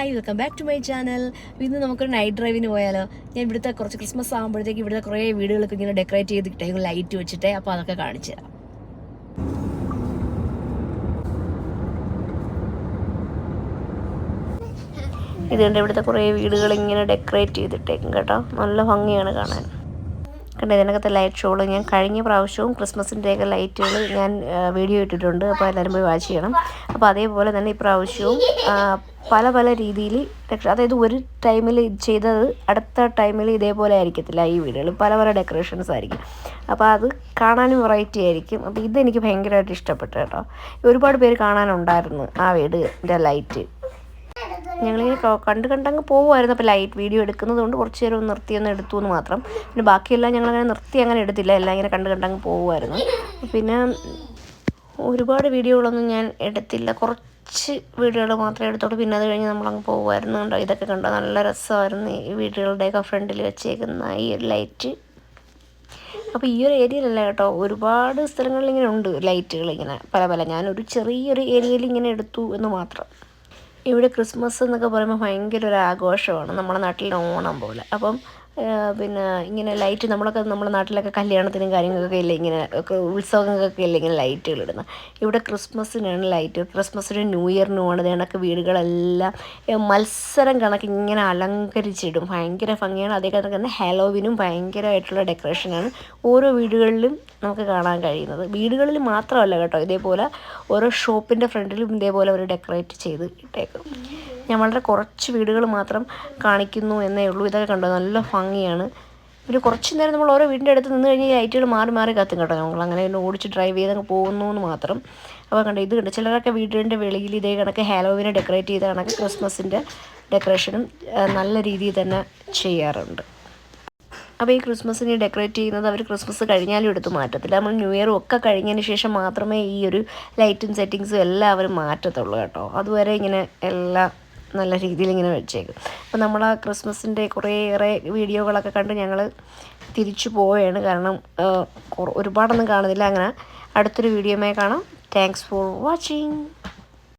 Hi welcome back to my channel. ഇന്ന് നമുക്കൊരു night ഡ്രൈവിന് പോയാലോ? ഞാൻ ഇവിടുത്തെ കുറച്ച് ക്രിസ്മസ് ആകുമ്പോഴത്തേക്ക് ഇവിടുത്തെ കുറേ വീടുകളൊക്കെ ഇങ്ങനെ ഡെക്കറേറ്റ് ചെയ്തിട്ടേ ലൈറ്റ് വെച്ചിട്ടേ, അപ്പോൾ അതൊക്കെ കാണിച്ചു തരാം. ഇതുകൊണ്ട് ഇവിടുത്തെ കുറേ വീടുകൾ ഇങ്ങനെ ഡെക്കറേറ്റ് ചെയ്തിട്ടേക്കും കേട്ടോ, നല്ല ഭംഗിയാണ് കാണാൻ. കണ്ട ഇതിനകത്തെ ലൈറ്റ് ഷോകൾ ഞാൻ കഴിഞ്ഞ പ്രാവശ്യവും ക്രിസ്മസിൻ്റെയൊക്കെ ലൈറ്റുകൾ ഞാൻ വീഡിയോ ഇട്ടിട്ടുണ്ട്, അപ്പോൾ എല്ലാവരും പോയി വാച്ച് ചെയ്യണം. അപ്പോൾ അതേപോലെ തന്നെ ഇപ്രാവശ്യവും പല പല രീതിയിൽ, അതായത് ഒരു ടൈമിൽ ചെയ്തത് അടുത്ത ടൈമിൽ ഇതേപോലെ ആയിരിക്കത്തില്ല. ഈ വീടുകൾ പല പല ഡെക്കറേഷൻസ് ആയിരിക്കും, അപ്പോൾ അത് കാണാനും വെറൈറ്റി ആയിരിക്കും. അപ്പോൾ ഇതെനിക്ക് ഭയങ്കരമായിട്ട് ഇഷ്ടപ്പെട്ടു കേട്ടോ. ഒരുപാട് പേര് കാണാനുണ്ടായിരുന്നു ആ വീടിൻ്റെ ലൈറ്റ്. ഞങ്ങളിങ്ങനെ കണ്ടങ്ങ് പോകുമായിരുന്നു. അപ്പോൾ ലൈറ്റ് വീഡിയോ എടുക്കുന്നത് കൊണ്ട് കുറച്ച് നേരം ഒന്ന് നിർത്തിയൊന്ന് എടുത്തു എന്ന് മാത്രം. പിന്നെ ബാക്കിയെല്ലാം ഞങ്ങളങ്ങനെ നിർത്തി അങ്ങനെ എടുത്തില്ല, എല്ലാം ഇങ്ങനെ കണ്ടങ്ങ് പോകുമായിരുന്നു. പിന്നെ ഒരുപാട് വീഡിയോകളൊന്നും ഞാൻ എടുത്തില്ല, കുറച്ച് വീഡിയോകൾ മാത്രമേ എടുത്തോളൂ. പിന്നെ അത് കഴിഞ്ഞ് നമ്മളങ്ങ് പോകുമായിരുന്നു. കണ്ടോ, ഇതൊക്കെ കണ്ടോ, നല്ല രസമായിരുന്നു ഈ വീടുകളുടെയൊക്കെ ഫ്രണ്ടിൽ വെച്ചേക്കുന്ന ഈ ഒരു ലൈറ്റ്. അപ്പോൾ ഈ ഒരു ഏരിയയിലല്ല കേട്ടോ, ഒരുപാട് സ്ഥലങ്ങളിൽ ഇങ്ങനെ ഉണ്ട് ലൈറ്റുകൾ ഇങ്ങനെ പല പല. ഞാനൊരു ചെറിയൊരു ഏരിയയിൽ ഇങ്ങനെ എടുത്തു എന്ന് മാത്രം. ഇവിടെ ക്രിസ്മസ് എന്നൊക്കെ പറയുമ്പോൾ ഭയങ്കര ഒരു ആഘോഷമാണ്, നമ്മുടെ നാട്ടിൽ ഓണം പോലെ. അപ്പം പിന്നെ ഇങ്ങനെ ലൈറ്റ് നമ്മുടെ നാട്ടിലൊക്കെ കല്യാണത്തിനും കാര്യങ്ങൾക്കൊക്കെ ഇല്ലേ ഇങ്ങനെ ഒക്കെ ഉത്സവങ്ങൾക്കൊക്കെ ഇല്ലേ ഇങ്ങനെ ലൈറ്റുകൾ ഇടുന്നത്. ഇവിടെ ക്രിസ്മസിനാണ് ലൈറ്റ്, ക്രിസ്മസിനും ന്യൂ ഇയറിനുമാണ് കണക്ക് വീടുകളെല്ലാം മത്സരം കണക്ക് ഇങ്ങനെ അലങ്കരിച്ചിടും, ഭയങ്കര ഭംഗിയാണ്. അതേ കണക്ക് തന്നെ ഹാലോവിനും ഭയങ്കരമായിട്ടുള്ള ഡെക്കറേഷനാണ് ഓരോ വീടുകളിലും നമുക്ക് കാണാൻ കഴിയുന്നത്. വീടുകളിൽ മാത്രമല്ല കേട്ടോ, ഇതേപോലെ ഓരോ ഷോപ്പിൻ്റെ ഫ്രണ്ടിലും ഇതേപോലെ അവർ ഡെക്കറേറ്റ് ചെയ്ത് ഇട്ടേക്കും. ഞാൻ വളരെ കുറച്ച് വീടുകൾ മാത്രം കാണിക്കുന്നു എന്നേ ഉള്ളൂ. ഇതൊക്കെ കണ്ടോ, നല്ല ഭംഗിയാണ്. പിന്നെ കുറച്ച് നേരം നമ്മൾ ഓരോ വീടിൻ്റെ അടുത്ത് നിന്ന് കഴിഞ്ഞാൽ ലൈറ്റുകൾ മാറി മാറി കത്തും കേട്ടോ. നമ്മളങ്ങനെ പിന്നെ ഓടിച്ച് ഡ്രൈവ് ചെയ്തങ്ങ് പോകുന്നു എന്ന് മാത്രം. അപ്പോൾ കണ്ടോ, ഇത് കണ്ടോ, ചിലരൊക്കെ വീടിൻ്റെ വെളിയിൽ ഇതേ കണക്ക് ഹാലോവിനെ ഡെക്കറേറ്റ് ചെയ്ത കണക്ക് ക്രിസ്മസിൻ്റെ ഡെക്കറേഷനും നല്ല രീതിയിൽ തന്നെ ചെയ്യാറുണ്ട്. അപ്പോൾ ഈ ക്രിസ്മസിന് ഡെക്കറേറ്റ് ചെയ്യുന്നത് അവർ ക്രിസ്മസ് കഴിഞ്ഞാലും എടുത്ത് മാറ്റത്തില്ല. നമ്മൾ ന്യൂ ഇയറും ഒക്കെ കഴിഞ്ഞതിന് ശേഷം മാത്രമേ ഈ ഒരു ലൈറ്റും സെറ്റിങ്സും എല്ലാം അവർ മാറ്റത്തുള്ളൂ കേട്ടോ. അതുവരെ ഇങ്ങനെ എല്ലാം നല്ല രീതിയിൽ ഇങ്ങനെ വെച്ചേക്കും. അപ്പോൾ നമ്മൾ ആ ക്രിസ്മസിൻ്റെ കുറേയേറെ വീഡിയോകളൊക്കെ കണ്ട് ഞങ്ങൾ തിരിച്ചു പോവുകയാണ്. കാരണം ഒരുപാടൊന്നും കാണുന്നില്ല. അങ്ങനെ അടുത്തൊരു വീഡിയോയുമായി കാണാം. Thanks for watching.